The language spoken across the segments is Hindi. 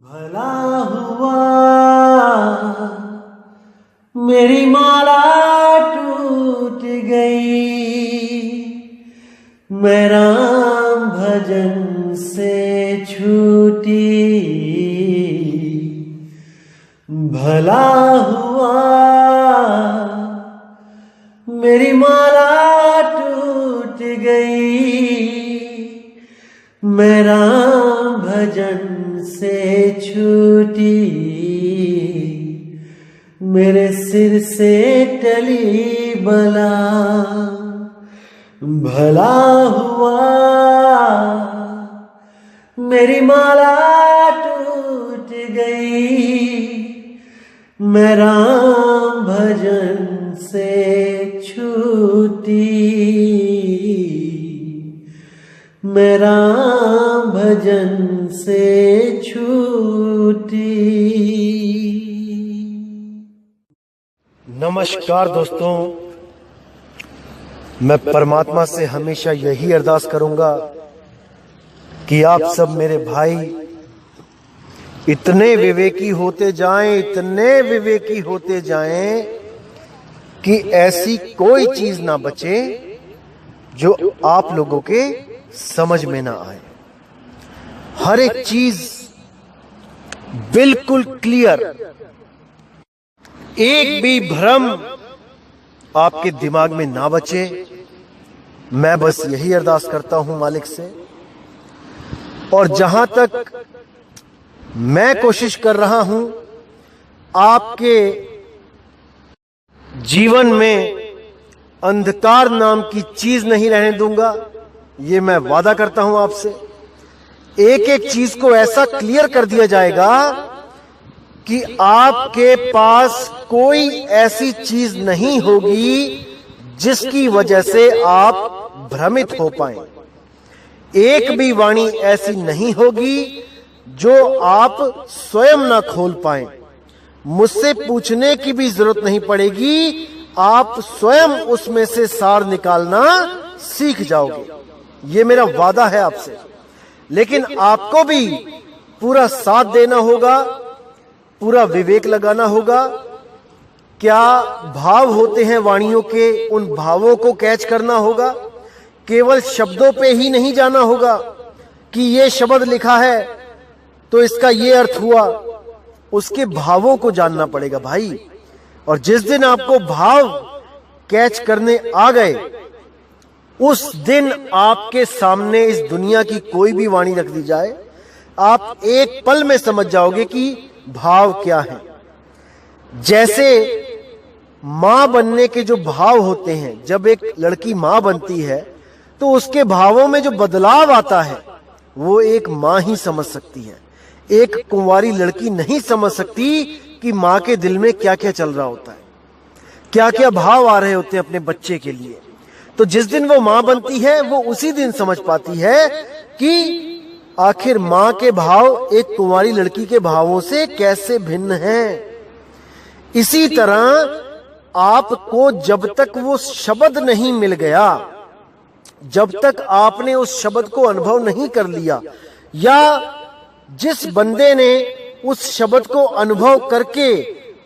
भला हुआ मेरी माला टूट गई, मैं राम भजन से छूटी। भला हुआ मेरी माला टूट गई, मैं राम भजन से छूटी। मेरे सिर से टली बला, भला हुआ मेरी माला टूट गई, मैं राम भजन से छूटी। मैं राम भजन से छूटी। नमस्कार दोस्तों, मैं परमात्मा से हमेशा यही अरदास करूंगा कि आप सब मेरे भाई इतने विवेकी होते जाएं, इतने विवेकी होते जाएं कि ऐसी कोई चीज ना बचे जो आप लोगों के समझ में ना आए। हर एक चीज बिल्कुल क्लियर, एक भी भ्रम आपके दिमाग में ना बचे। मैं बस यही अरदास करता हूं मालिक से। और जहां तक मैं कोशिश कर रहा हूं, आपके जीवन में अंधकार नाम की चीज नहीं रहने दूंगा। ये मैं वादा करता हूं आपसे। एक एक चीज को ऐसा क्लियर कर दिया जाएगा कि आपके पास कोई ऐसी चीज नहीं होगी जिसकी वजह से आप भ्रमित हो पाए। एक भी वाणी ऐसी नहीं होगी जो आप स्वयं ना खोल पाए। मुझसे पूछने की भी जरूरत नहीं पड़ेगी, आप स्वयं उसमें से सार निकालना सीख जाओगे। ये मेरा वादा है आपसे। लेकिन आपको भी पूरा साथ देना होगा, पूरा विवेक लगाना होगा। क्या भाव होते हैं वाणियों के, उन भावों को कैच करना होगा। केवल शब्दों पे ही नहीं जाना होगा कि ये शब्द लिखा है तो इसका ये अर्थ हुआ। उसके भावों को जानना पड़ेगा भाई। और जिस दिन आपको भाव कैच करने आ गए, उस दिन आपके सामने इस दुनिया की कोई भी वाणी रख दी जाए, आप एक पल में समझ जाओगे कि भाव क्या है। जैसे मां बनने के जो भाव होते हैं, जब एक लड़की मां बनती है तो उसके भावों में जो बदलाव आता है वो एक मां ही समझ सकती है। एक कुंवारी लड़की नहीं समझ सकती कि मां के दिल में क्या क्या चल रहा होता है, क्या क्या भाव आ रहे होते हैं अपने बच्चे के लिए। तो जिस दिन वो मां बनती है, वो उसी दिन समझ पाती है कि आखिर मां के भाव एक कुंवारी लड़की के भावों से कैसे भिन्न हैं। इसी तरह आपको जब तक वो शब्द नहीं मिल गया, जब तक आपने उस शब्द को अनुभव नहीं कर लिया, या जिस बंदे ने उस शब्द को अनुभव करके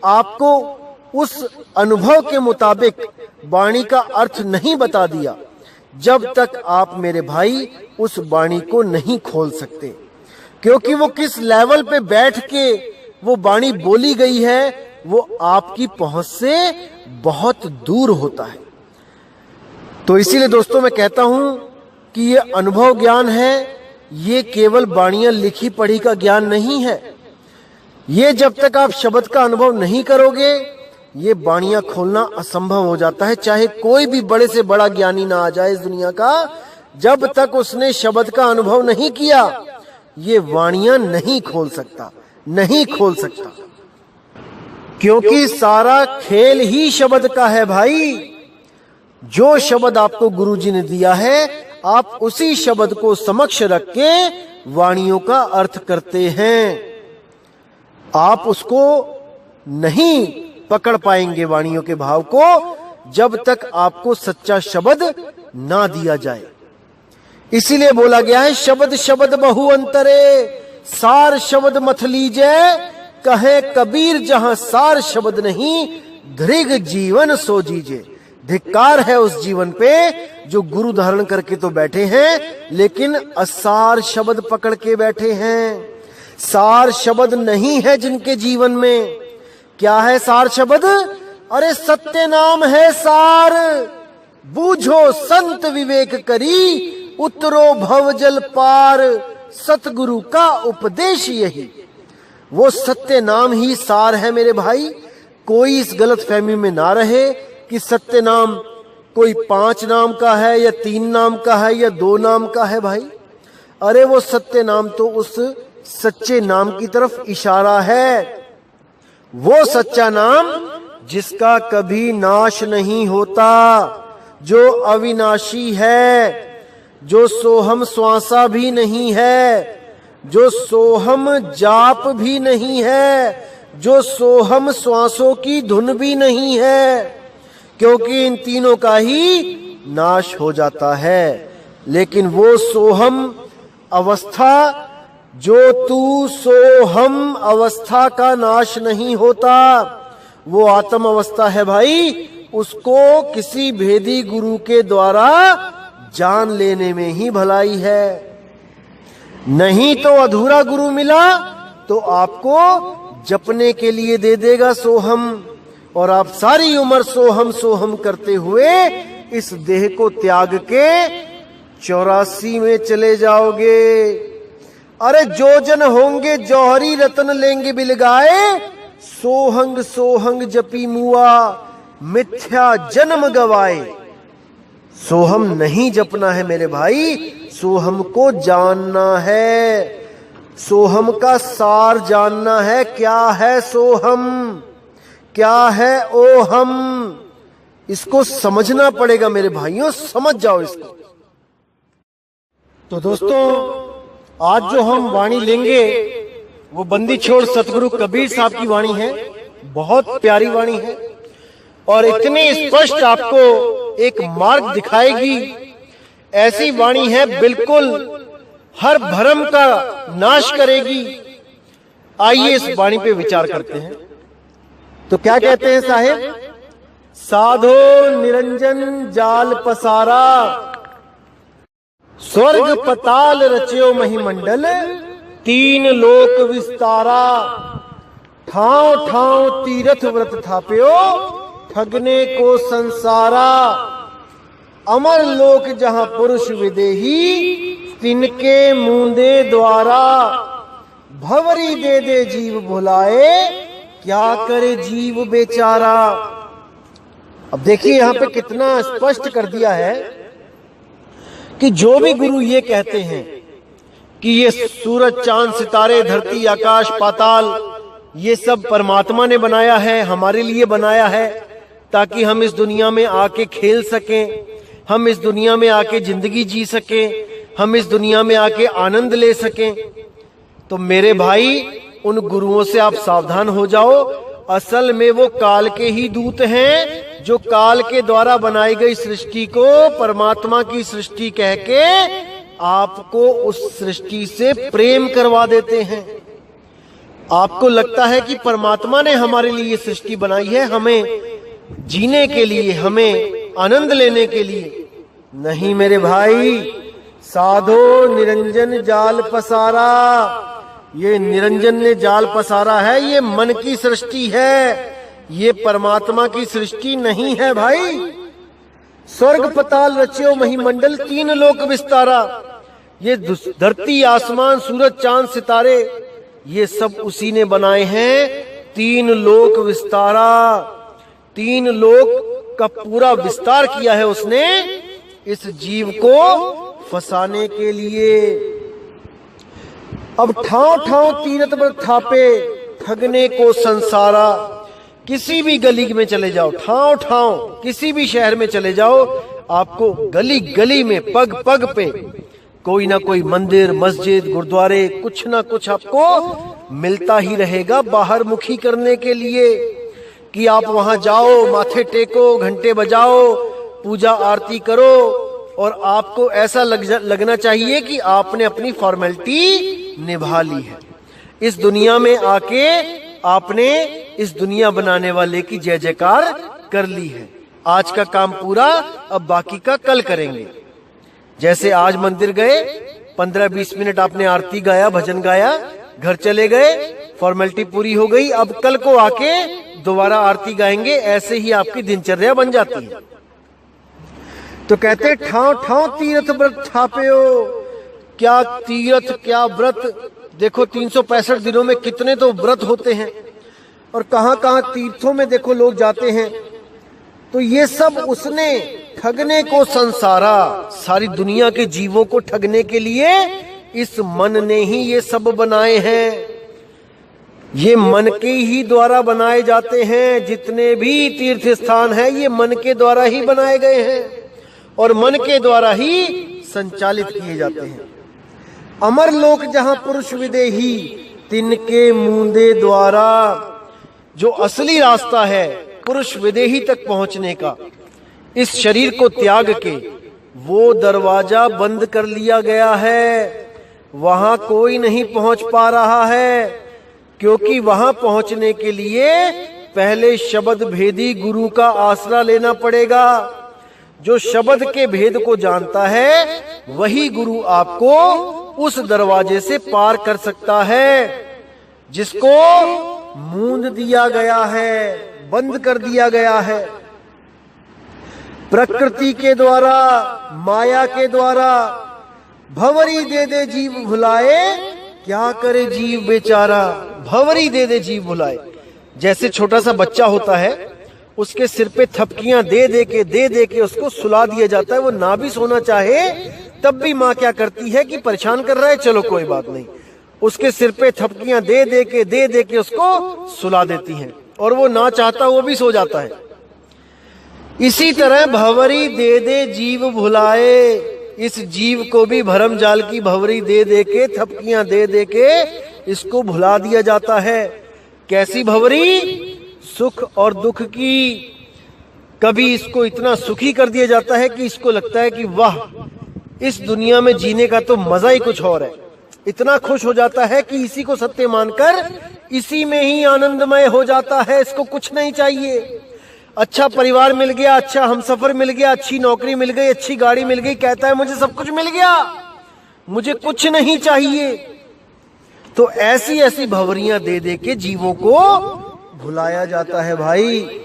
आपको उस अनुभव के मुताबिक वाणी का अर्थ नहीं बता दिया, जब तक आप मेरे भाई उस वाणी को नहीं खोल सकते। क्योंकि वो किस लेवल पे बैठ के वो वाणी बोली गई है, वो आपकी पहुंच से बहुत दूर होता है। तो इसीलिए दोस्तों मैं कहता हूं कि ये अनुभव ज्ञान है। ये केवल वाणियां लिखी पढ़ी का ज्ञान नहीं है। ये जब तक आप शब्द का अनुभव नहीं करोगे, ये वाणियां खोलना असंभव हो जाता है। चाहे कोई भी बड़े से बड़ा ज्ञानी ना आ जाए इस दुनिया का, जब तक उसने शब्द का अनुभव नहीं किया, ये वाणियां नहीं खोल सकता, नहीं खोल सकता। क्योंकि सारा खेल ही शब्द का है भाई। जो शब्द आपको गुरुजी ने दिया है, आप उसी शब्द को समक्ष रख के वाणियों का अर्थ करते हैं। आप उसको नहीं पकड़ पाएंगे वाणियों के भाव को, जब तक आपको सच्चा शब्द ना दिया जाए। इसीलिए बोला गया है शब्द शब्द बहु अंतरे, सार शब्द मथ लीजे, कहे कबीर जहां सार शब्द नहीं, धृग जीवन सो जीजे। धिक्कार है उस जीवन पे जो गुरु धारण करके तो बैठे हैं लेकिन असार शब्द पकड़ के बैठे हैं। सार शब्द नहीं है जिनके जीवन में। क्या है सार शब्द? अरे सत्य नाम है सार, बूझो संत विवेक करी, उतरो भव जल पार, सतगुरु का उपदेश यही। वो सत्य नाम ही सार है मेरे भाई। कोई इस गलत फहमी में ना रहे कि सत्य नाम कोई 5 नाम का है या 3 नाम का है या 2 नाम का है भाई। अरे वो सत्य नाम तो उस सच्चे नाम की तरफ इशारा है। वो सच्चा नाम जिसका कभी नाश नहीं होता, जो अविनाशी है, जो सोहम श्वासा भी नहीं है, जो सोहम जाप भी नहीं है, जो सोहम श्वासों की धुन भी नहीं है, क्योंकि इन तीनों का ही नाश हो जाता है। लेकिन वो सोहम अवस्था, जो तू सोहम अवस्था का नाश नहीं होता, वो आत्म अवस्था है भाई। उसको किसी भेदी गुरु के द्वारा जान लेने में ही भलाई है। नहीं तो अधूरा गुरु मिला तो आपको जपने के लिए दे देगा सोहम, और आप सारी उम्र सोहम सोहम करते हुए इस देह को त्याग के 84 में चले जाओगे। अरे जो जन होंगे जौहरी रतन लेंगे बिलगाए, सोहंग सोहंग जपी मुआ, मिथ्या जन्म गवाए। सोहम नहीं जपना है मेरे भाई, सोहम को जानना है, सोहम का सार जानना है। क्या है सोहम, क्या है ओहम, इसको समझना पड़ेगा मेरे भाइयों, समझ जाओ इसको। तो दोस्तों, आज जो हम वाणी लेंगे वो बंदी छोड़ सतगुरु कबीर साहब की वाणी है। बहुत प्यारी वाणी है और इतनी स्पष्ट आपको एक मार्ग दिखाएगी। ऐसी वाणी है बिल्कुल हर भ्रम का नाश करेगी। आइए इस वाणी पे विचार करते हैं। तो क्या कहते हैं साहेब? साधो निरंजन जाल पसारा, स्वर्ग पताल रच्यो महिमंडल, 3 लोक विस्तारा, ठाव ठाव तीरथ व्रत थाप्यो, ठगने को संसारा, अमर लोक जहां पुरुष विदेही, तिनके मूंदे द्वारा, भवरी दे दे जीव भुलाए, क्या करे जीव बेचारा। अब देखिए यहां पे कितना स्पष्ट कर दिया है कि जो भी गुरु ये कहते हैं कि ये सूरज चांद सितारे धरती आकाश पाताल ये सब परमात्मा ने बनाया है, हमारे लिए बनाया है, ताकि हम इस दुनिया में आके खेल सकें, हम इस दुनिया में आके जिंदगी जी सकें, हम इस दुनिया में आके आनंद ले सकें। तो मेरे भाई उन गुरुओं से आप सावधान हो जाओ। असल में वो काल के ही दूत हैं जो काल के द्वारा बनाई गई सृष्टि को परमात्मा की सृष्टि कह के आपको उस सृष्टि से प्रेम करवा देते हैं। आपको लगता है कि परमात्मा ने हमारे लिए ये सृष्टि बनाई है हमें जीने के लिए, हमें आनंद लेने के लिए। नहीं मेरे भाई, साधो निरंजन जाल पसारा, ये निरंजन ने जाल पसारा है, ये मन की सृष्टि है, ये परमात्मा की सृष्टि नहीं है भाई। स्वर्ग पताल रच्यो महिमंडल, 3 लोक विस्तारा, ये धरती आसमान सूरज चांद सितारे ये सब उसी ने बनाए हैं। 3 लोक विस्तारा, 3 लोक का पूरा विस्तार किया है उसने इस जीव को फंसाने के लिए। अब ठाव ठाव तीरथ पर थापे, ठगने को संसारा। किसी भी गली में चले जाओ, ठाव ठाव किसी भी शहर में चले जाओ, आपको गली गली में पग पग पे कोई ना कोई मंदिर मस्जिद गुरुद्वारे कुछ ना कुछ आपको मिलता ही रहेगा बाहर मुखी करने के लिए कि आप वहां जाओ, माथे टेको, घंटे बजाओ, पूजा आरती करो और आपको ऐसा लगना चाहिए कि आपने अपनी फॉर्मेलिटी निभा ली है। इस दुनिया में आके आपने इस दुनिया बनाने वाले की जय जयकार कर ली है। आज का काम पूरा, अब बाकी का कल करेंगे। जैसे आज मंदिर गए, 15-20 मिनट आपने आरती गाया, भजन गाया, घर चले गए, फॉर्मेलिटी पूरी हो गई। अब कल को आके दोबारा आरती गाएंगे। ऐसे ही आपकी दिनचर्या बन जाती है। तो कहते ठाव ठाव तीर्थ व्रत छापे हो। क्या तीर्थ, क्या व्रत। देखो 365 दिनों में कितने तो व्रत होते हैं और कहां कहां तीर्थों में देखो लोग जाते हैं। तो ये सब उसने ठगने को संसारा, सारी दुनिया के जीवों को ठगने के लिए इस मन ने ही ये सब बनाए हैं। ये मन के ही द्वारा बनाए जाते हैं। जितने भी तीर्थ स्थान हैं ये मन के द्वारा ही बनाए गए हैं और मन के द्वारा ही संचालित किए जाते हैं। अमर लोक जहां पुरुष विदेही, तिनके मूंदे द्वारा। जो असली रास्ता है पुरुष विदेही तक पहुंचने का, इस शरीर को त्याग के वो दरवाजा बंद कर लिया गया है। वहां कोई नहीं पहुंच पा रहा है, क्योंकि वहां पहुंचने के लिए पहले शब्द भेदी गुरु का आसरा लेना पड़ेगा। जो शब्द के भेद को जानता है वही गुरु आपको उस दरवाजे से पार कर सकता है, जिसको मूंद दिया गया है, बंद कर दिया गया है। प्रकृति के द्वारा, माया के द्वारा भंवरी दे दे जीव भुलाए, क्या करे जीव बेचारा। भंवरी दे दे जीव भुलाए। जैसे छोटा सा बच्चा होता है, उसके सिर पे थपकियां दे दे के उसको सुला दिया जाता है। वो ना भी सोना चाहे तब भी माँ क्या करती है कि परेशान कर रहा है, चलो कोई बात नहीं, उसके सिर पे थपकियां दे दे के उसको सुला देती हैं और वो ना चाहता वो भी सो जाता है। इसी तरह भंवरी दे दे जीव भुलाए। इस जीव को भी भरम जाल की भंवरी दे के, थपकियां दे के इसको भुला दिया जाता है। कैसी भंवरी? सुख और दुख की। कभी इसको इतना सुखी कर दिया जाता है कि इसको लगता है कि वाह, इस दुनिया में जीने का तो मजा ही कुछ और है। इतना खुश हो जाता है कि इसी को सत्य मानकर इसी में ही आनंदमय हो जाता है। इसको कुछ नहीं चाहिए। अच्छा परिवार मिल गया, अच्छा हमसफर मिल गया, अच्छी नौकरी मिल गई, अच्छी गाड़ी मिल गई, कहता है मुझे सब कुछ मिल गया, मुझे कुछ नहीं चाहिए। तो ऐसी ऐसी भंवरियां दे के जीवों को भुलाया जाता है भाई।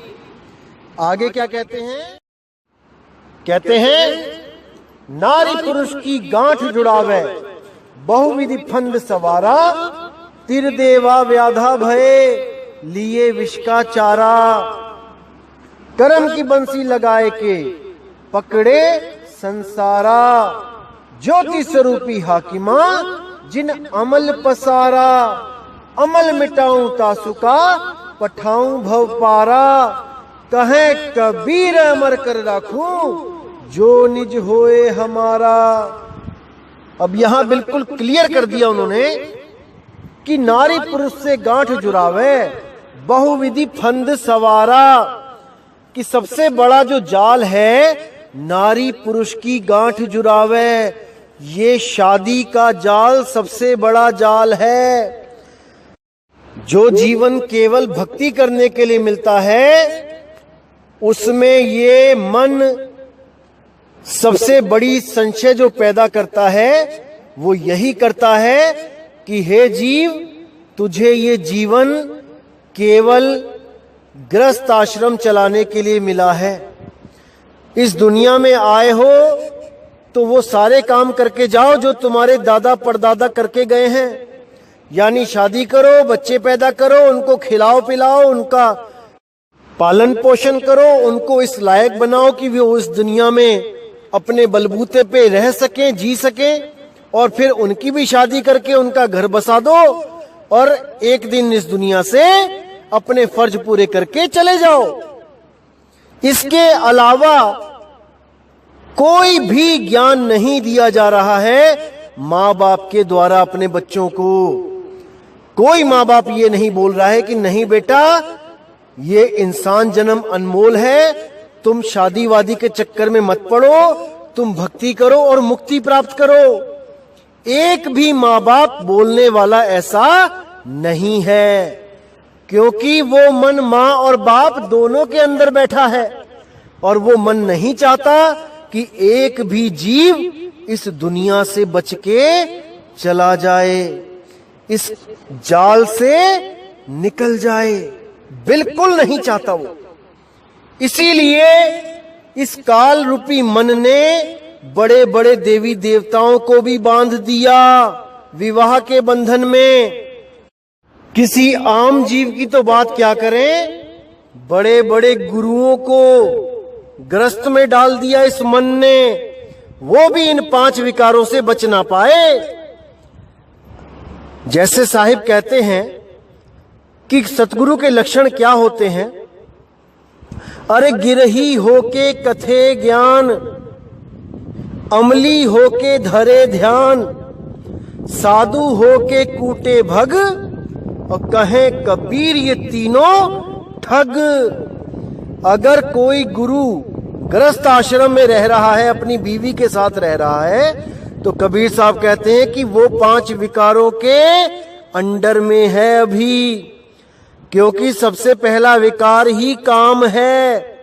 आगे क्या कहते हैं? कहते हैं नारी पुरुष की गांठ जुड़ावे, बहुविधि फंद सवारा, तिर देवा व्याधा भये, लिए विष का चारा। कर्म की बंसी लगाए के पकड़े संसारा, ज्योति स्वरूपी हाकिमा जिन अमल पसारा। अमल मिटाऊं तासुका, पठाऊं भव पारा, कहे कबीर अमर कर राखूं, जो निज होए हमारा। अब यहां बिल्कुल क्लियर कर दिया उन्होंने कि नारी पुरुष से गांठ जुड़ावे, बहुविधि फंद सवारा, कि सबसे बड़ा जो जाल है नारी पुरुष की गांठ जुड़ावे। ये शादी का जाल सबसे बड़ा जाल है। जो जीवन केवल भक्ति करने के लिए मिलता है, उसमें ये मन सबसे बड़ी संशय जो पैदा करता है वो यही करता है कि हे जीव, तुझे ये जीवन केवल गृहस्थ आश्रम चलाने के लिए मिला है। इस दुनिया में आए हो तो वो सारे काम करके जाओ जो तुम्हारे दादा परदादा करके गए हैं। यानी शादी करो, बच्चे पैदा करो, उनको खिलाओ पिलाओ, उनका पालन पोषण करो, उनको इस लायक बनाओ कि वो इस दुनिया में अपने बलबूते पे रह सकें, जी सकें, और फिर उनकी भी शादी करके उनका घर बसा दो और एक दिन इस दुनिया से अपने फर्ज पूरे करके चले जाओ। इसके अलावा कोई भी ज्ञान नहीं दिया जा रहा है माँ बाप के द्वारा अपने बच्चों को। कोई माँ बाप ये नहीं बोल रहा है कि नहीं बेटा, ये इंसान जन्म अनमोल है, तुम शादी वादी के चक्कर में मत पड़ो, तुम भक्ति करो और मुक्ति प्राप्त करो। एक भी माँ बाप बोलने वाला ऐसा नहीं है, क्योंकि वो मन माँ और बाप दोनों के अंदर बैठा है और वो मन नहीं चाहता कि एक भी जीव इस दुनिया से बच के चला जाए, इस जाल से निकल जाए, बिल्कुल नहीं चाहता वो। इसीलिए इस काल रूपी मन ने बड़े बड़े देवी देवताओं को भी बांध दिया विवाह के बंधन में। किसी आम जीव की तो बात क्या करें, बड़े बड़े गुरुओं को ग्रस्त में डाल दिया इस मन ने, वो भी इन 5 विकारों से बच ना पाए। जैसे साहिब कहते हैं कि सतगुरु के लक्षण क्या होते हैं, अरे गिरही होके कथे ज्ञान, अमली होके धरे ध्यान, साधु होके कूटे भग, और कहे कबीर ये तीनों ठग। अगर कोई गुरु गृहस्थ आश्रम में रह रहा है, अपनी बीवी के साथ रह रहा है, तो कबीर साहब कहते हैं कि वो 5 विकारों के अंडर में है अभी, क्योंकि सबसे पहला विकार ही काम है।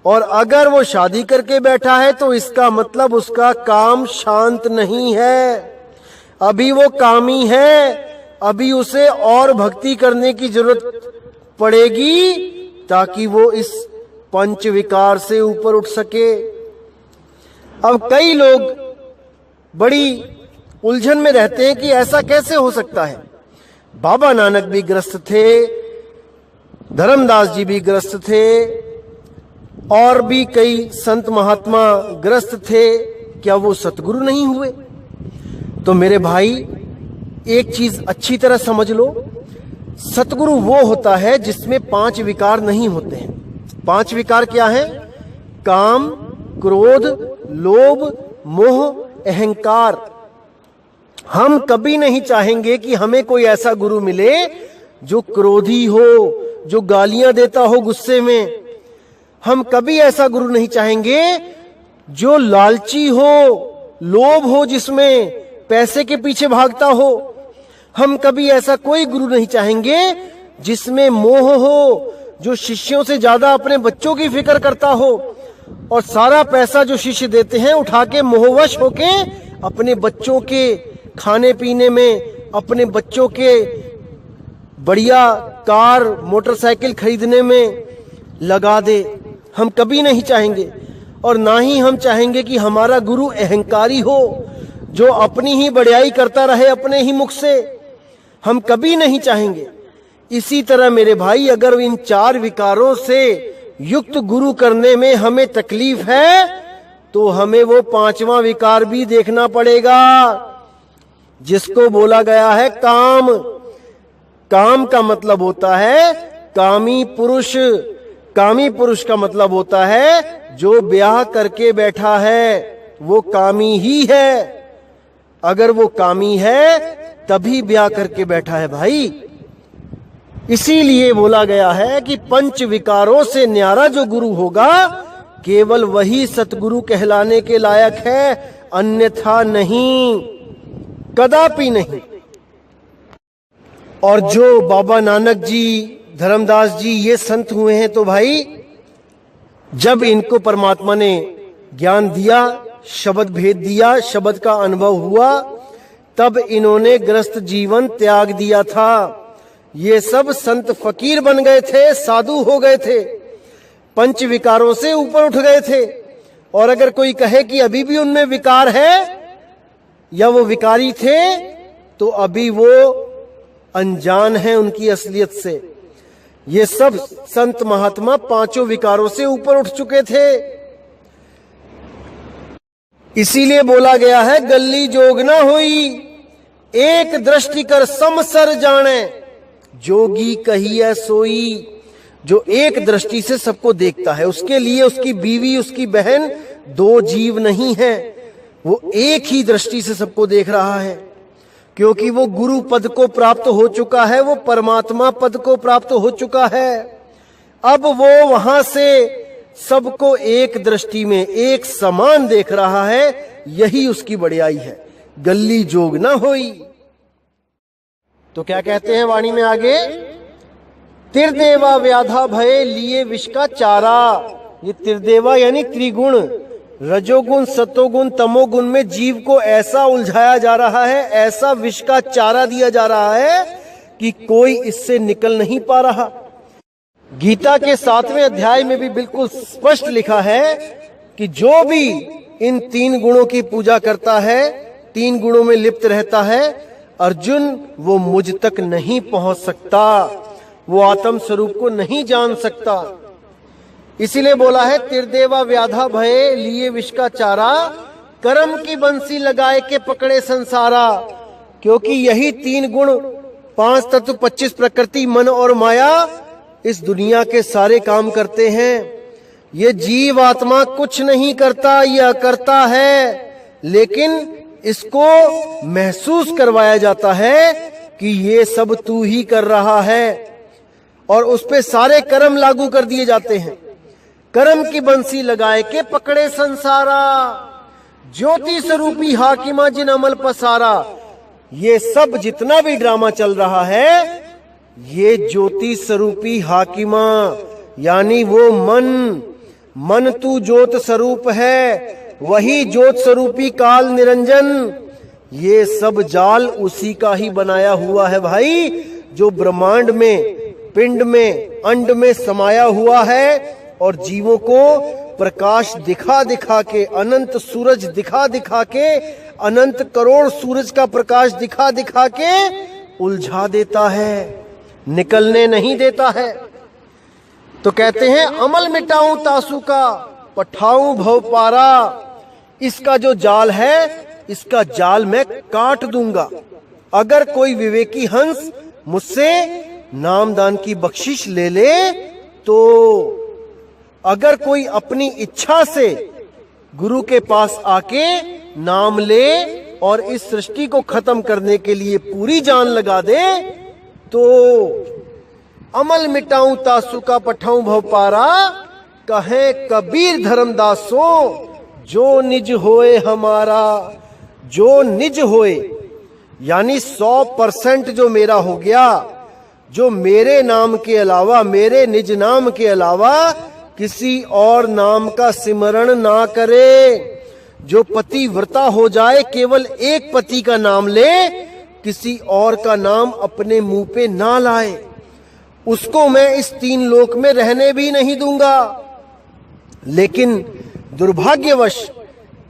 और अगर वो शादी करके बैठा है तो इसका मतलब उसका काम शांत नहीं है, अभी वो कामी है, अभी उसे और भक्ति करने की जरूरत पड़ेगी ताकि वो इस 5 विकार से ऊपर उठ सके। अब कई लोग बड़ी उलझन में रहते हैं कि ऐसा कैसे हो सकता है। बाबा नानक भी ग्रस्त थे, धर्मदास जी भी ग्रस्त थे, और भी कई संत महात्मा ग्रस्त थे, क्या वो सतगुरु नहीं हुए? तो मेरे भाई एक चीज अच्छी तरह समझ लो, सतगुरु वो होता है जिसमें 5 विकार नहीं होते हैं। 5 विकार क्या हैं? काम, क्रोध, लोभ, मोह, अहंकार। हम कभी नहीं चाहेंगे कि हमें कोई ऐसा गुरु मिले जो क्रोधी हो, जो गालियां देता हो गुस्से में। हम कभी ऐसा गुरु नहीं चाहेंगे जो लालची हो, लोभ हो, जिसमें पैसे के पीछे भागता हो। हम कभी ऐसा कोई गुरु नहीं चाहेंगे जिसमें मोह हो, जो शिष्यों से ज्यादा अपने बच्चों की फिक्र करता हो और सारा पैसा जो शिष्य देते हैं उठा के मोहवश होके अपने बच्चों के खाने पीने में, अपने बच्चों के बढ़िया कार मोटरसाइकिल खरीदने में लगा दे। हम कभी नहीं चाहेंगे। और ना ही हम चाहेंगे कि हमारा गुरु अहंकारी हो, जो अपनी ही बढ़ियाई करता रहे अपने ही मुख से। हम कभी नहीं चाहेंगे। इसी तरह मेरे भाई, अगर इन 4 विकारों से युक्त गुरु करने में हमें तकलीफ है तो हमें वो 5वां विकार भी देखना पड़ेगा, जिसको बोला गया है काम। काम का मतलब होता है कामी पुरुष। कामी पुरुष का मतलब होता है जो ब्याह करके बैठा है वो कामी ही है। अगर वो कामी है तभी ब्याह करके बैठा है भाई। इसीलिए बोला गया है कि 5 विकारों से न्यारा जो गुरु होगा केवल वही सतगुरु कहलाने के लायक है, अन्यथा नहीं, कदापि नहीं। और जो बाबा नानक जी, धर्मदास जी ये संत हुए हैं, तो भाई जब इनको परमात्मा ने ज्ञान दिया, शब्द भेद दिया, शब्द का अनुभव हुआ, तब इन्होंने गृहस्थ जीवन त्याग दिया था। ये सब संत फकीर बन गए थे, साधु हो गए थे, 5 विकारों से ऊपर उठ गए थे। और अगर कोई कहे कि अभी भी उनमें विकार है या वो विकारी थे, तो अभी वो अनजान है उनकी असलियत से। ये सब संत महात्मा 5 विकारों से ऊपर उठ चुके थे। इसीलिए बोला गया है गली जोग ना होई, एक दृष्टि कर समसर जाने, जोगी कहिए सोई। जो एक दृष्टि से सबको देखता है, उसके लिए उसकी बीवी, उसकी बहन 2 जीव नहीं है, वो एक ही दृष्टि से सबको देख रहा है, क्योंकि वो गुरु पद को प्राप्त हो चुका है, वो परमात्मा पद को प्राप्त हो चुका है। अब वो वहां से सबको एक दृष्टि में एक समान देख रहा है, यही उसकी बढ़ियाई है। गल्ली जोग न होई। तो क्या कहते हैं वाणी में आगे, त्रिदेवा व्याधा भय लिए विष का चारा। ये त्रिदेवा यानी त्रिगुण, रजोगुण, सतोगुण, तमोगुण में जीव को ऐसा उलझाया जा रहा है, ऐसा विष का चारा दिया जा रहा है कि कोई इससे निकल नहीं पा रहा। गीता के 7वें अध्याय में भी बिल्कुल स्पष्ट लिखा है कि जो भी इन 3 गुणों की पूजा करता है, 3 गुणों में लिप्त रहता है, अर्जुन वो मुझ तक नहीं पहुंच सकता, वो आत्म स्वरूप को नहीं जान सकता। इसीलिए बोला है त्रिदेवा व्याधा भय लिए विष का चारा, कर्म की बंसी लगाए के पकड़े संसारा। क्योंकि यही 3 गुण, 5 तत्व, 25 प्रकृति, मन और माया इस दुनिया के सारे काम करते हैं। ये जीव आत्मा कुछ नहीं करता, यह करता है, लेकिन इसको महसूस करवाया जाता है कि ये सब तू ही कर रहा है, और उस पे सारे कर्म लागू कर दिए जाते हैं। कर्म की बंसी लगाए के पकड़े संसारा, ज्योति स्वरूपी हाकिमा जिन अमल पसारा। ये सब जितना भी ड्रामा चल रहा है, ये ज्योति स्वरूपी हाकिमा यानी वो मन तू ज्योत स्वरूप है, वही ज्योत स्वरूपी काल निरंजन, ये सब जाल उसी का ही बनाया हुआ है भाई, जो ब्रह्मांड में, पिंड में, अंड में समाया हुआ है और जीवों को प्रकाश दिखा दिखा के, अनंत सूरज दिखा दिखा के, अनंत करोड़ सूरज का प्रकाश दिखा दिखा के उलझा देता है, निकलने नहीं देता है। तो कहते हैं अमल मिटाऊं तासु का, पठाऊं भव पारा। इसका जो जाल है, इसका जाल मैं काट दूंगा। अगर कोई विवेकी हंस मुझसे नामदान की बख्शिश ले ले, तो अगर कोई अपनी इच्छा से गुरु के पास आके नाम ले और इस सृष्टि को खत्म करने के लिए पूरी जान लगा दे, तो अमल मिटाऊं तासु का पठाऊं भव पारा। कहे कबीर धर्मदासो जो निज होए हमारा। जो निज होए यानी 100% जो मेरा हो गया, जो मेरे नाम के अलावा, मेरे निज नाम के अलावा किसी और नाम का सिमरण ना करे, जो पतिव्रता हो जाए, केवल एक पति का नाम ले, किसी और का नाम अपने मुंह पे ना लाए, उसको मैं इस 3 लोक में रहने भी नहीं दूंगा। लेकिन दुर्भाग्यवश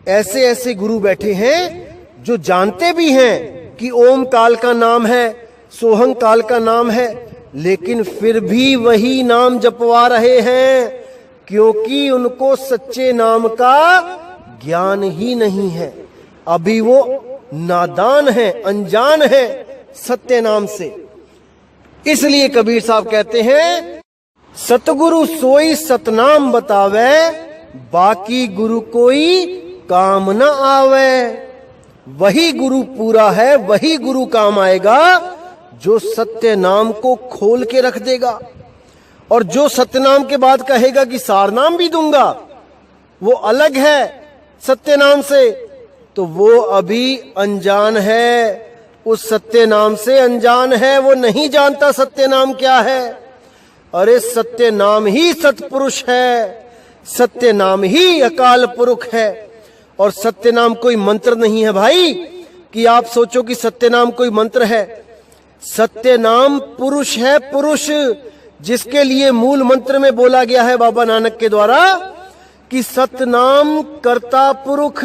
ऐसे ऐसे गुरु बैठे हैं जो जानते भी हैं कि ओम काल का नाम है, सोहं काल का नाम है, लेकिन फिर भी वही नाम जपवा रहे हैं, क्योंकि उनको सच्चे नाम का ज्ञान ही नहीं है। अभी वो नादान है, अनजान है सत्य नाम से। इसलिए कबीर साहब कहते हैं सतगुरु सोई सतनाम बतावे, बाकी गुरु कोई काम न आवे। वही गुरु पूरा है, वही गुरु काम आएगा जो सत्य नाम को खोल के रख देगा। और जो सत्य नाम के बाद कहेगा कि सार नाम भी दूंगा, वो अलग है सत्य नाम से, तो वो अभी अनजान है, उस सत्य नाम से अनजान है, वो नहीं जानता सत्य नाम क्या है। अरे सत्य नाम ही सतपुरुष है, सत्य नाम ही अकाल पुरुष है। और सत्य नाम कोई मंत्र नहीं है भाई कि आप सोचो कि सत्य नाम कोई मंत्र है। सत्य नाम पुरुष है, पुरुष, जिसके लिए मूल मंत्र में बोला गया है बाबा नानक के द्वारा कि सतनाम कर्ता पुरुष,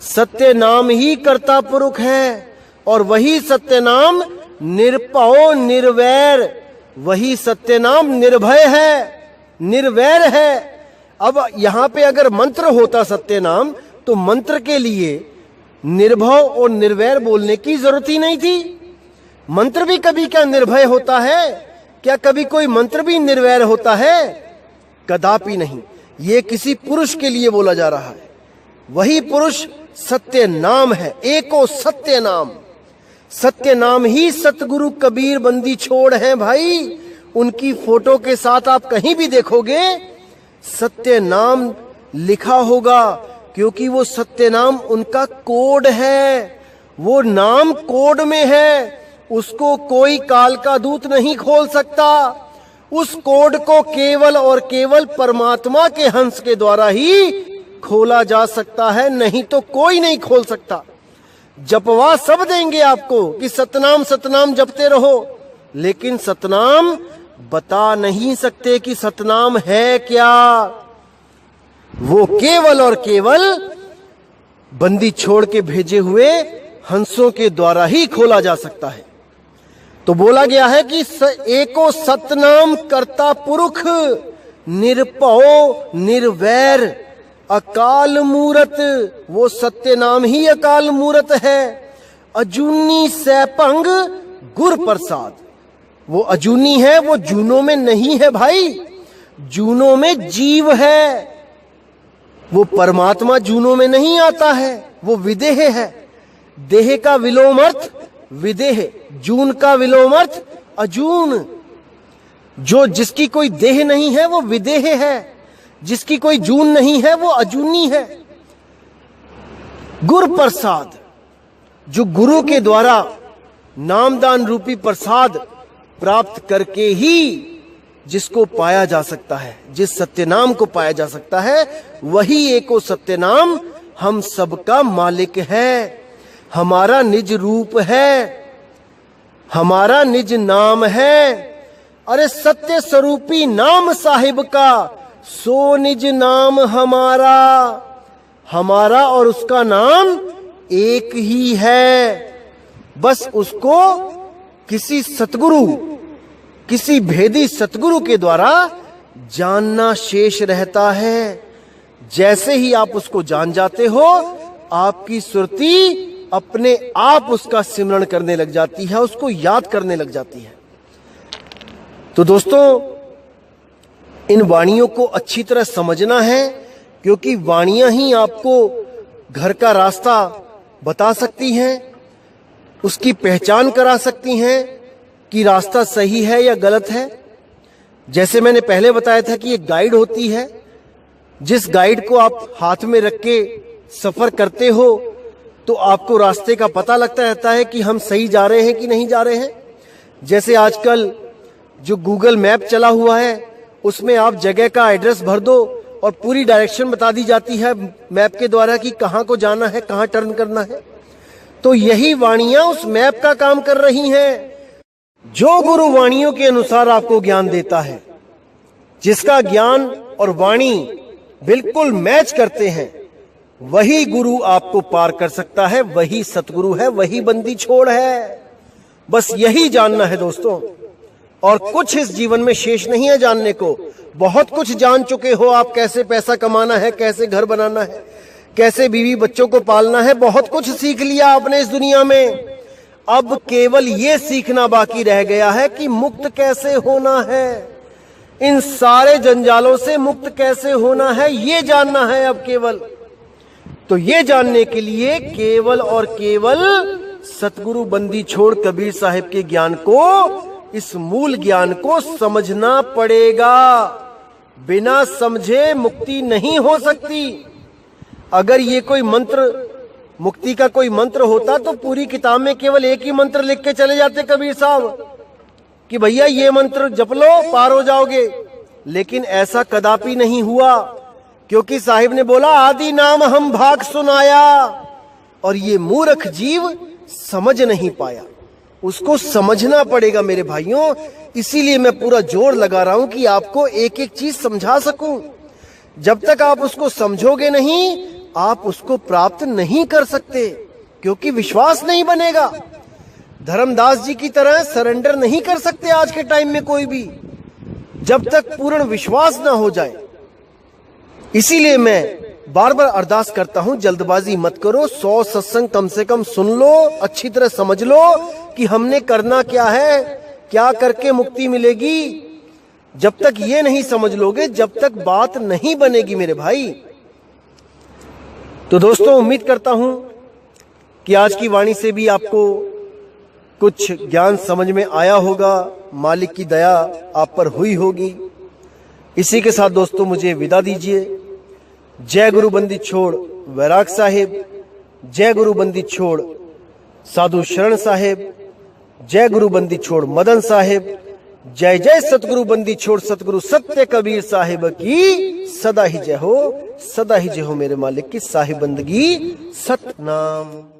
सत्य नाम ही कर्ता पुरुष है। और वही सत्य नाम निरपौ निर्वैर, वही सत्य नाम निर्भय है, निर्वैर है। अब यहां पे अगर मंत्र होता सत्य नाम, तो मंत्र के लिए निर्भय और निर्वैर बोलने की जरूरत ही नहीं थी। मंत्र भी कभी क्या निर्भय होता है? क्या कभी कोई मंत्र भी निर्वैर होता है? कदापि नहीं। ये किसी पुरुष के लिए बोला जा रहा है। वही पुरुष सत्य नाम है, एको सत्य नाम। सत्य नाम ही सतगुरु कबीर बंदी छोड़ है भाई। उनकी फोटो के साथ आप कहीं भी देखोगे सत्य नाम लिखा होगा, क्योंकि वो सत्य नाम उनका कोड है, वो नाम कोड में है, उसको कोई काल का दूत नहीं खोल सकता। उस कोड को केवल और केवल परमात्मा के हंस के द्वारा ही खोला जा सकता है, नहीं तो कोई नहीं खोल सकता। जपवा सब देंगे आपको कि सतनाम सतनाम जपते रहो, लेकिन सतनाम बता नहीं सकते कि सतनाम है क्या। वो केवल और केवल बंदी छोड़ के भेजे हुए हंसों के द्वारा ही खोला जा सकता है। तो बोला गया है कि एको सतनाम करता पुरुष, निरपौ निर्वैर अकाल मूरत। वो सत्य नाम ही अकाल मूरत है। अजूनी सैपंग गुर प्रसाद, वो अजूनी है, वो जूनों में नहीं है भाई, जूनों में जीव है। वो परमात्मा जूनों में नहीं आता है, वो विदेह है। देह का विलोम अर्थ विदेह, जून का विलोम अर्थ अजून। जो जिसकी कोई देह नहीं है वो विदेह है, जिसकी कोई जून नहीं है वो अजूनी है। गुर प्रसाद, जो गुरु के द्वारा नामदान रूपी प्रसाद प्राप्त करके ही जिसको पाया जा सकता है, जिस सत्य नाम को पाया जा सकता है, वही एको सत्य नाम हम सबका मालिक है, हमारा निज रूप है, हमारा निज नाम है। अरे सत्य स्वरूपी नाम साहिब का, सो निज नाम हमारा। हमारा और उसका नाम एक ही है, बस उसको किसी सतगुरु, किसी भेदी सतगुरु के द्वारा जानना शेष रहता है। जैसे ही आप उसको जान जाते हो, आपकी सुरती अपने आप उसका सिमरण करने लग जाती है, उसको याद करने लग जाती है। तो दोस्तों, इन वाणियों को अच्छी तरह समझना है, क्योंकि वाणियां ही आपको घर का रास्ता बता सकती हैं, उसकी पहचान करा सकती हैं कि रास्ता सही है या गलत है। जैसे मैंने पहले बताया था कि एक गाइड होती है, जिस गाइड को आप हाथ में रख के सफर करते हो तो आपको रास्ते का पता लगता रहता है कि हम सही जा रहे हैं कि नहीं जा रहे हैं। जैसे आजकल जो गूगल मैप चला हुआ है, उसमें आप जगह का एड्रेस भर दो और पूरी डायरेक्शन बता दी जाती है मैप के द्वारा कि कहां को जाना है, कहां टर्न करना है। तो यही वाणियां उस मैप का काम कर रही हैं। जो गुरु वाणियों के अनुसार आपको ज्ञान देता है, जिसका ज्ञान और वाणी बिल्कुल मैच करते हैं, वही गुरु आपको पार कर सकता है, वही सतगुरु है, वही बंदी छोड़ है। बस यही जानना है दोस्तों, और कुछ इस जीवन में शेष नहीं है जानने को। बहुत कुछ जान चुके हो आप, कैसे पैसा कमाना है, कैसे घर बनाना है, कैसे बीवी बच्चों को पालना है, बहुत कुछ सीख लिया आपने इस दुनिया में। अब केवल ये सीखना बाकी रह गया है कि मुक्त कैसे होना है, इन सारे जंजालों से मुक्त कैसे होना है, ये जानना है अब केवल। तो ये जानने के लिए केवल और केवल सतगुरु बंदी छोड़ कबीर साहिब के ज्ञान को, इस मूल ज्ञान को समझना पड़ेगा। बिना समझे मुक्ति नहीं हो सकती। अगर ये कोई मंत्र, मुक्ति का कोई मंत्र होता तो पूरी किताब में केवल एक ही मंत्र लिख के चले जाते कबीर साहब कि भैया ये मंत्र जप लो पार हो जाओगे। लेकिन ऐसा कदापि नहीं हुआ, क्योंकि साहिब ने बोला आदि नाम हम भाग सुनाया, और ये मूर्ख जीव समझ नहीं पाया। उसको समझना पड़ेगा मेरे भाइयों। इसीलिए मैं पूरा जोर लगा रहा हूं कि आपको एक एक चीज समझा सकूं। जब तक आप उसको समझोगे नहीं, आप उसको प्राप्त नहीं कर सकते, क्योंकि विश्वास नहीं बनेगा। धर्मदास जी की तरह सरेंडर नहीं कर सकते आज के टाइम में कोई भी, जब तक पूर्ण विश्वास ना हो जाए। इसीलिए मैं बार बार अरदास करता हूं, जल्दबाजी मत करो। 100 सत्संग कम से कम सुन लो, अच्छी तरह समझ लो कि हमने करना क्या है, क्या करके मुक्ति मिलेगी। जब तक ये नहीं समझ लोगे, जब तक बात नहीं बनेगी मेरे भाई। तो दोस्तों, उम्मीद करता हूं कि आज की वाणी से भी आपको कुछ ज्ञान समझ में आया होगा, मालिक की दया आप पर हुई होगी। इसी के साथ दोस्तों मुझे विदा दीजिए। जय गुरु बंदी छोड़, वैराग साहिब, जय गुरु बंदी छोड़ साधु शरण साहिब, जय गुरु बंदी छोड़ मदन साहिब, जय जय सतगुरु बंदी छोड़ सतगुरु सत्य कबीर साहिब की सदा ही जय हो, सदा ही जय हो मेरे मालिक की साहिब बंदगी सतनाम।